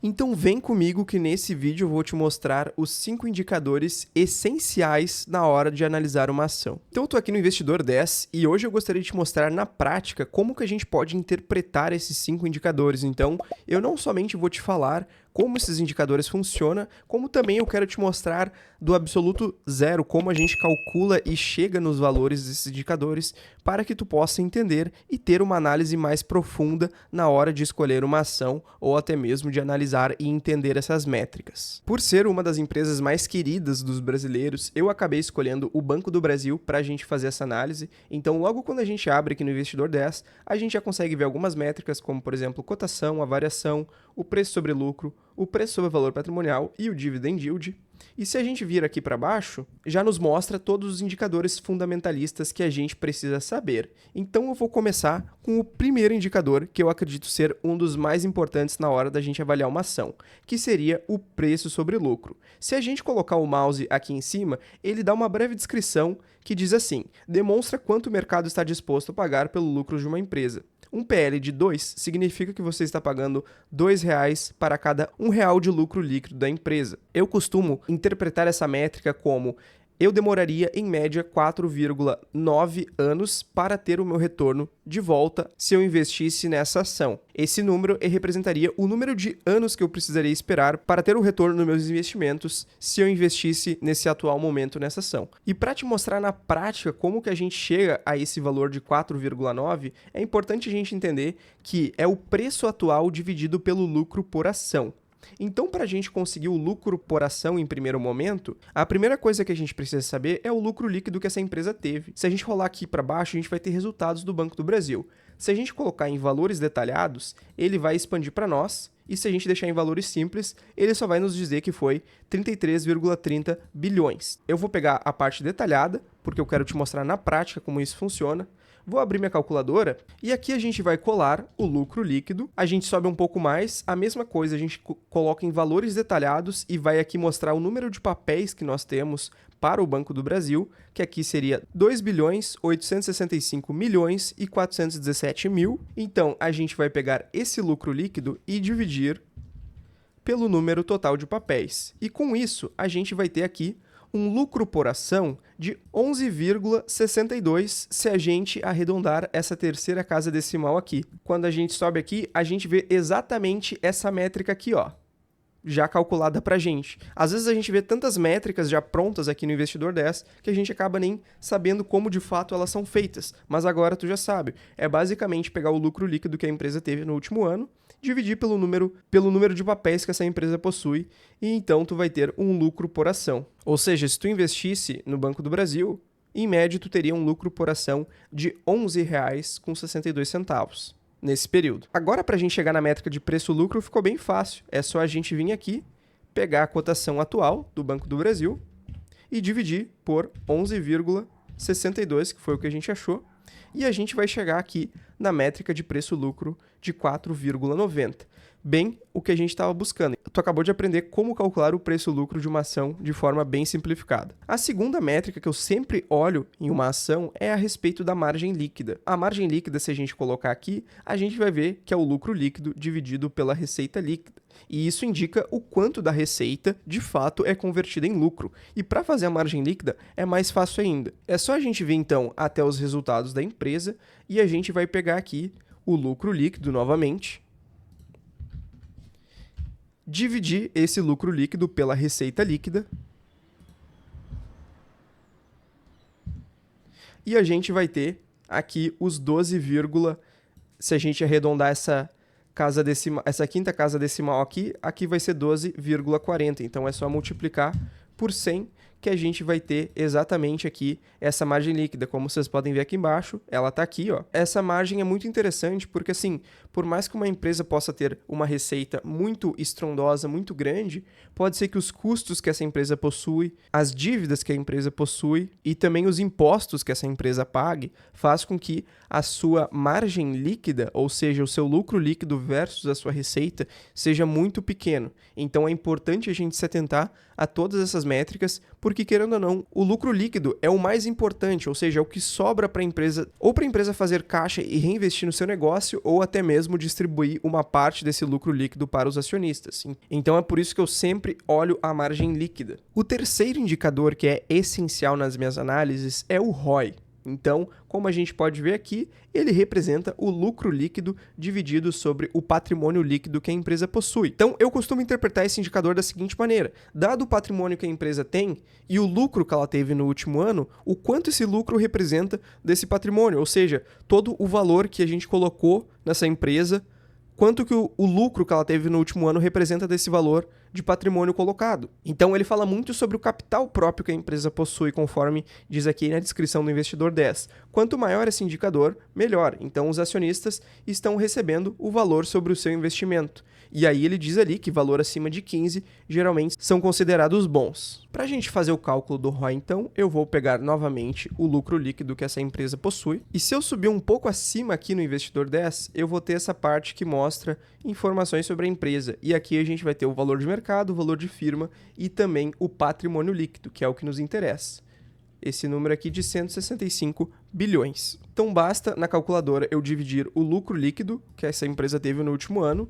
Então vem comigo que nesse vídeo eu vou te mostrar os 5 indicadores essenciais na hora de analisar uma ação. Então eu tô aqui no Investidor 10 e hoje eu gostaria de te mostrar na prática como que a gente pode interpretar esses 5 indicadores. Então eu não somente vou te falar como esses indicadores funcionam, como também eu quero te mostrar do absoluto zero como a gente calcula e chega nos valores desses indicadores para que tu possa entender e ter uma análise mais profunda na hora de escolher uma ação ou até mesmo de analisar e entender essas métricas. Por ser uma das empresas mais queridas dos brasileiros, eu acabei escolhendo o Banco do Brasil para a gente fazer essa análise. Então logo quando a gente abre aqui no Investidor 10, a gente já consegue ver algumas métricas como, por exemplo, cotação, a variação, o preço sobre lucro, o preço sobre valor patrimonial e o dividend yield. E se a gente vir aqui para baixo, já nos mostra todos os indicadores fundamentalistas que a gente precisa saber. Então eu vou começar com o primeiro indicador, que eu acredito ser um dos mais importantes na hora da gente avaliar uma ação, que seria o preço sobre lucro. Se a gente colocar o mouse aqui em cima, ele dá uma breve descrição que diz assim: demonstra quanto o mercado está disposto a pagar pelo lucro de uma empresa. Um PL de 2 significa que você está pagando R$2 para cada R$1 de lucro líquido da empresa. Eu costumo interpretar essa métrica como: eu demoraria, em média, 4,9 anos para ter o meu retorno de volta se eu investisse nessa ação. Esse número representaria o número de anos que eu precisaria esperar para ter o retorno nos meus investimentos se eu investisse nesse atual momento nessa ação. E para te mostrar na prática como que a gente chega a esse valor de 4,9, é importante a gente entender que é o preço atual dividido pelo lucro por ação. Então, para a gente conseguir o lucro por ação em primeiro momento, a primeira coisa que a gente precisa saber é o lucro líquido que essa empresa teve. Se a gente rolar aqui para baixo, a gente vai ter resultados do Banco do Brasil. Se a gente colocar em valores detalhados, ele vai expandir para nós, e se a gente deixar em valores simples, ele só vai nos dizer que foi 33,30 bilhões. Eu vou pegar a parte detalhada, porque eu quero te mostrar na prática como isso funciona. Vou abrir minha calculadora e aqui a gente vai colar o lucro líquido. A gente sobe um pouco mais, a mesma coisa, a gente coloca em valores detalhados e vai aqui mostrar o número de papéis que nós temos para o Banco do Brasil, que aqui seria 2.865.417.000. Então, a gente vai pegar esse lucro líquido e dividir pelo número total de papéis. E com isso, a gente vai ter aqui um lucro por ação de 11,62 se a gente arredondar essa terceira casa decimal aqui. Quando a gente sobe aqui, a gente vê exatamente essa métrica aqui, ó, já calculada pra gente. Às vezes a gente vê tantas métricas já prontas aqui no Investidor 10 que a gente acaba nem sabendo como de fato elas são feitas. Mas agora tu já sabe. É basicamente pegar o lucro líquido que a empresa teve no último ano, dividir pelo número de papéis que essa empresa possui, e então tu vai ter um lucro por ação. Ou seja, se tu investisse no Banco do Brasil, em média tu teria um lucro por ação de R$ 11,62 nesse período. Agora, para a gente chegar na métrica de preço-lucro, ficou bem fácil. É só a gente vir aqui, pegar a cotação atual do Banco do Brasil e dividir por 11,62, que foi o que a gente achou, e a gente vai chegar aqui na métrica de preço-lucro de 4,90. Bem o que a gente estava buscando. Tu acabou de aprender como calcular o preço-lucro de uma ação de forma bem simplificada. A segunda métrica que eu sempre olho em uma ação é a respeito da margem líquida. A margem líquida, se a gente colocar aqui, a gente vai ver que é o lucro líquido dividido pela receita líquida. E isso indica o quanto da receita, de fato, é convertida em lucro. E para fazer a margem líquida é mais fácil ainda. É só a gente vir, então, até os resultados da empresa e a gente vai pegar aqui o lucro líquido novamente, dividir esse lucro líquido pela receita líquida e a gente vai ter aqui os 12, se a gente arredondar essa quinta casa decimal aqui vai ser 12,40. Então é só multiplicar por 100 que a gente vai ter exatamente aqui essa margem líquida. Como vocês podem ver aqui embaixo, ela está aqui, ó. Essa margem é muito interessante porque, assim, por mais que uma empresa possa ter uma receita muito estrondosa, muito grande, pode ser que os custos que essa empresa possui, as dívidas que a empresa possui e também os impostos que essa empresa pague, faz com que a sua margem líquida, ou seja, o seu lucro líquido versus a sua receita, seja muito pequeno. Então é importante a gente se atentar a todas essas métricas, porque querendo ou não, o lucro líquido é o mais importante, ou seja, é o que sobra para a empresa, ou para a empresa fazer caixa e reinvestir no seu negócio, ou até mesmo distribuir uma parte desse lucro líquido para os acionistas. Então é por isso que eu sempre olho a margem líquida. O terceiro indicador que é essencial nas minhas análises é o ROI. Então, como a gente pode ver aqui, ele representa o lucro líquido dividido sobre o patrimônio líquido que a empresa possui. Então, eu costumo interpretar esse indicador da seguinte maneira: dado o patrimônio que a empresa tem e o lucro que ela teve no último ano, o quanto esse lucro representa desse patrimônio, ou seja, todo o valor que a gente colocou nessa empresa, quanto que o lucro que ela teve no último ano representa desse valor de patrimônio colocado. Então ele fala muito sobre o capital próprio que a empresa possui, conforme diz aqui na descrição do Investidor 10. Quanto maior esse indicador, melhor. Então os acionistas estão recebendo o valor sobre o seu investimento. E aí ele diz ali que valor acima de 15 geralmente são considerados bons. Para a gente fazer o cálculo do ROI, então, eu vou pegar novamente o lucro líquido que essa empresa possui. E se eu subir um pouco acima aqui no Investidor 10, eu vou ter essa parte que mostra informações sobre a empresa. E aqui a gente vai ter o valor de mercado, o valor de firma e também o patrimônio líquido, que é o que nos interessa. Esse número aqui de 165 bilhões. Então basta na calculadora eu dividir o lucro líquido que essa empresa teve no último ano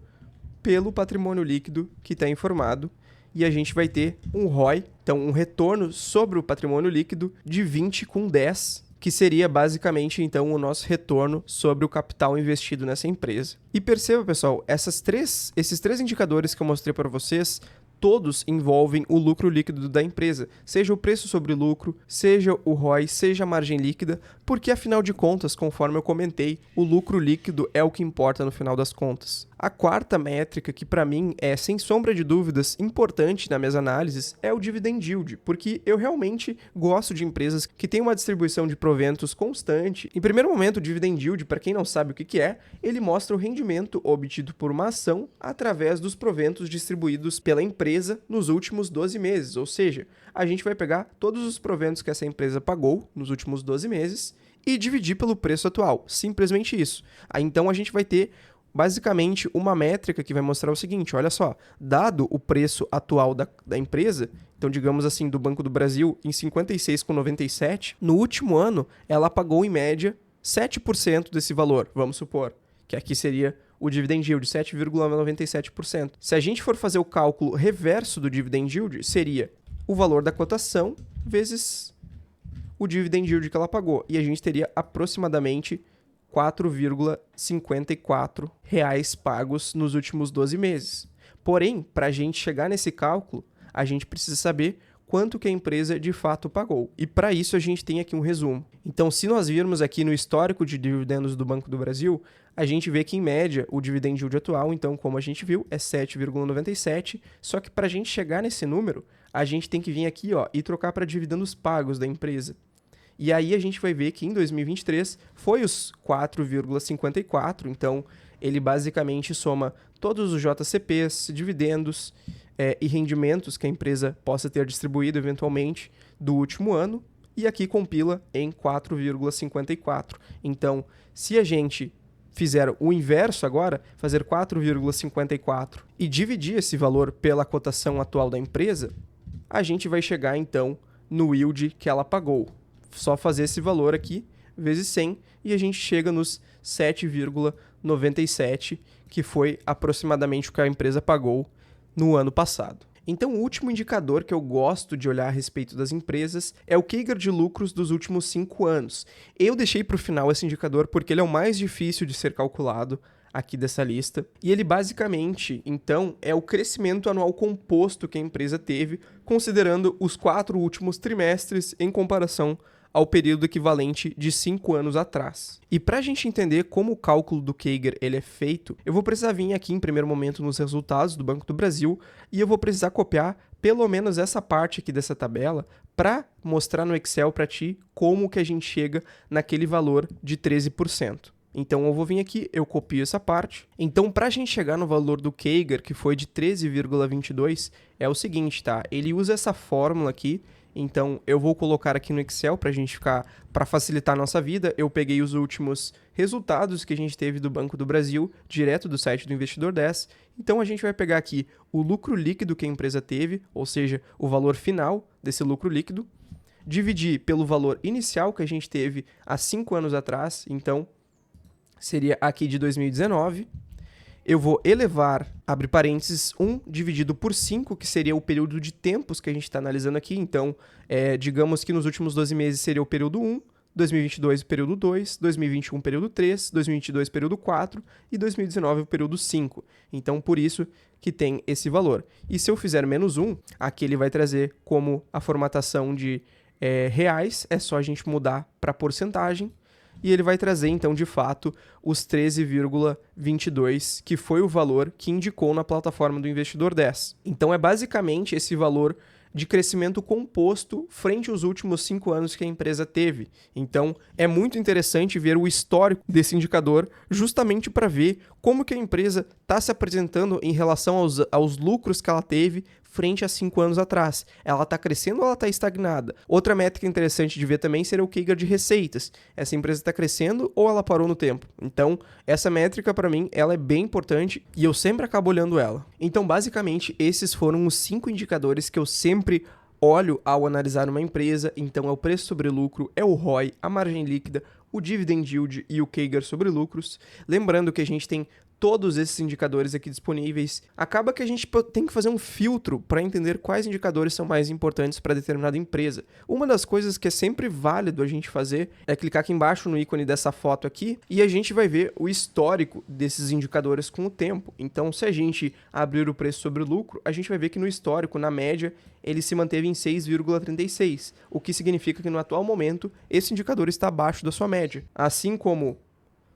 pelo patrimônio líquido que está informado, e a gente vai ter um ROI, então um retorno sobre o patrimônio líquido de 20 com 10, que seria basicamente então o nosso retorno sobre o capital investido nessa empresa. E perceba, pessoal, esses três indicadores que eu mostrei para vocês, todos envolvem o lucro líquido da empresa, seja o preço sobre lucro, seja o ROI, seja a margem líquida, porque afinal de contas, conforme eu comentei, o lucro líquido é o que importa no final das contas. A quarta métrica, que para mim é, sem sombra de dúvidas, importante nas minhas análises, é o dividend yield, porque eu realmente gosto de empresas que têm uma distribuição de proventos constante. Em primeiro momento, o dividend yield, para quem não sabe o que é, ele mostra o rendimento obtido por uma ação através dos proventos distribuídos pela empresa nos últimos 12 meses, ou seja, a gente vai pegar todos os proventos que essa empresa pagou nos últimos 12 meses e dividir pelo preço atual, simplesmente isso. Aí, então a gente vai ter basicamente uma métrica que vai mostrar o seguinte: olha só, dado o preço atual da empresa, então digamos assim, do Banco do Brasil em 56,97, no último ano ela pagou em média 7% desse valor, vamos supor, que aqui seria o dividend yield, 7,97%. Se a gente for fazer o cálculo reverso do dividend yield, seria o valor da cotação vezes o dividend yield que ela pagou, e a gente teria aproximadamente R$ 4,54 pagos nos últimos 12 meses. Porém, para a gente chegar nesse cálculo, a gente precisa saber quanto que a empresa de fato pagou. E para isso a gente tem aqui um resumo. Então, se nós virmos aqui no histórico de dividendos do Banco do Brasil, a gente vê que em média o dividend yield atual, então como a gente viu, é 7,97, só que para a gente chegar nesse número, a gente tem que vir aqui e trocar para dividendos pagos da empresa. E aí a gente vai ver que em 2023 foi os 4,54, então ele basicamente soma todos os JCPs, dividendos e rendimentos que a empresa possa ter distribuído eventualmente do último ano, e aqui compila em 4,54. Então, se a gente fizer o inverso agora, fazer 4,54 e dividir esse valor pela cotação atual da empresa, a gente vai chegar então no yield que ela pagou. Só fazer esse valor aqui, vezes 100, e a gente chega nos 7,97, que foi aproximadamente o que a empresa pagou no ano passado. Então, o último indicador que eu gosto de olhar a respeito das empresas é o CAGR de lucros dos últimos 5 anos. Eu deixei para o final esse indicador porque ele é o mais difícil de ser calculado aqui dessa lista. E ele basicamente, então, é o crescimento anual composto que a empresa teve, considerando os 4 últimos trimestres em comparação ao período equivalente de 5 anos atrás. E para a gente entender como o cálculo do CAGR ele é feito, eu vou precisar vir aqui em primeiro momento nos resultados do Banco do Brasil e eu vou precisar copiar pelo menos essa parte aqui dessa tabela para mostrar no Excel para ti como que a gente chega naquele valor de 13%. Então eu vou vir aqui, eu copio essa parte. Então para a gente chegar no valor do CAGR, que foi de 13,22, é o seguinte, tá? Ele usa essa fórmula aqui. Então, eu vou colocar aqui no Excel para facilitar a nossa vida. Eu peguei os últimos resultados que a gente teve do Banco do Brasil, direto do site do Investidor 10. Então a gente vai pegar aqui o lucro líquido que a empresa teve, ou seja, o valor final desse lucro líquido, dividir pelo valor inicial que a gente teve há 5 anos atrás, então seria aqui de 2019. Eu vou elevar, abre parênteses, 1 dividido por 5, que seria o período de tempos que a gente está analisando aqui. Então, digamos que nos últimos 12 meses seria o período 1, 2022 o período 2, 2021 o período 3, 2022 o período 4 e 2019 o período 5. Então, por isso que tem esse valor. E se eu fizer menos 1, aqui ele vai trazer como a formatação de reais, é só a gente mudar para porcentagem. E ele vai trazer, então, de fato, os 13,22, que foi o valor que indicou na plataforma do Investidor 10. Então, é basicamente esse valor de crescimento composto frente aos últimos 5 anos que a empresa teve. Então, é muito interessante ver o histórico desse indicador, justamente para ver como que a empresa está se apresentando em relação aos lucros que ela teve frente a 5 anos atrás. Ela está crescendo ou ela está estagnada? Outra métrica interessante de ver também seria o CAGR de receitas. Essa empresa está crescendo ou ela parou no tempo? Então, essa métrica, para mim, ela é bem importante e eu sempre acabo olhando ela. Então, basicamente, esses foram os 5 indicadores que eu sempre olho ao analisar uma empresa. Então, é o preço sobre lucro, é o ROI, a margem líquida, o dividend yield e o CAGR sobre lucros. Lembrando que a gente tem todos esses indicadores aqui disponíveis. Acaba que a gente tem que fazer um filtro para entender quais indicadores são mais importantes para determinada empresa. Uma das coisas que é sempre válido a gente fazer é clicar aqui embaixo no ícone dessa foto aqui e a gente vai ver o histórico desses indicadores com o tempo. Então, se a gente abrir o preço sobre o lucro, a gente vai ver que no histórico, na média, ele se manteve em 6,36, o que significa que no atual momento esse indicador está abaixo da sua média. Assim como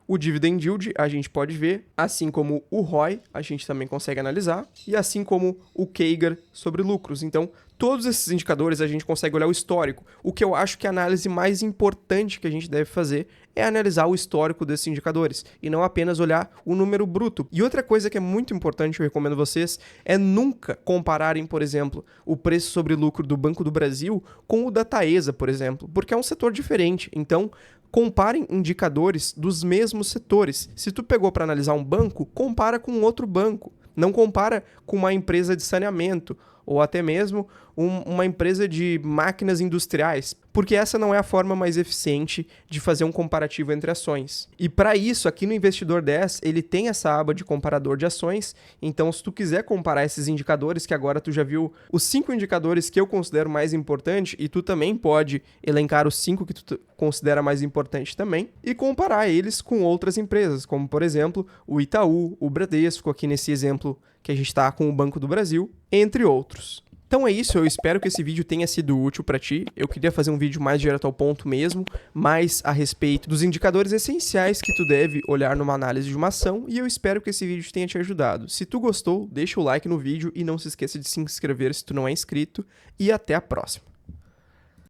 o dividend yield a gente pode ver, assim como o ROI a gente também consegue analisar, e assim como o CAGR sobre lucros. Então, todos esses indicadores a gente consegue olhar o histórico. O que eu acho que a análise mais importante que a gente deve fazer é analisar o histórico desses indicadores, e não apenas olhar o número bruto. E outra coisa que é muito importante, eu recomendo a vocês, é nunca compararem, por exemplo, o preço sobre lucro do Banco do Brasil com o da Taesa, por exemplo, porque é um setor diferente. Então, comparem indicadores dos mesmos setores. Se tu pegou para analisar um banco, compara com outro banco. Não compara com uma empresa de saneamento ou até mesmo uma empresa de máquinas industriais, porque essa não é a forma mais eficiente de fazer um comparativo entre ações. E para isso, aqui no Investidor 10, ele tem essa aba de comparador de ações, então se tu quiser comparar esses indicadores, que agora tu já viu os 5 indicadores que eu considero mais importante, e tu também pode elencar os 5 que tu considera mais importante também, e comparar eles com outras empresas, como por exemplo, o Itaú, o Bradesco, aqui nesse exemplo que a gente está com o Banco do Brasil, entre outros. Então é isso, eu espero que esse vídeo tenha sido útil para ti. Eu queria fazer um vídeo mais direto ao ponto mesmo, mais a respeito dos indicadores essenciais que tu deve olhar numa análise de uma ação, e eu espero que esse vídeo tenha te ajudado. Se tu gostou, deixa o like no vídeo e não se esqueça de se inscrever se tu não é inscrito, e até a próxima.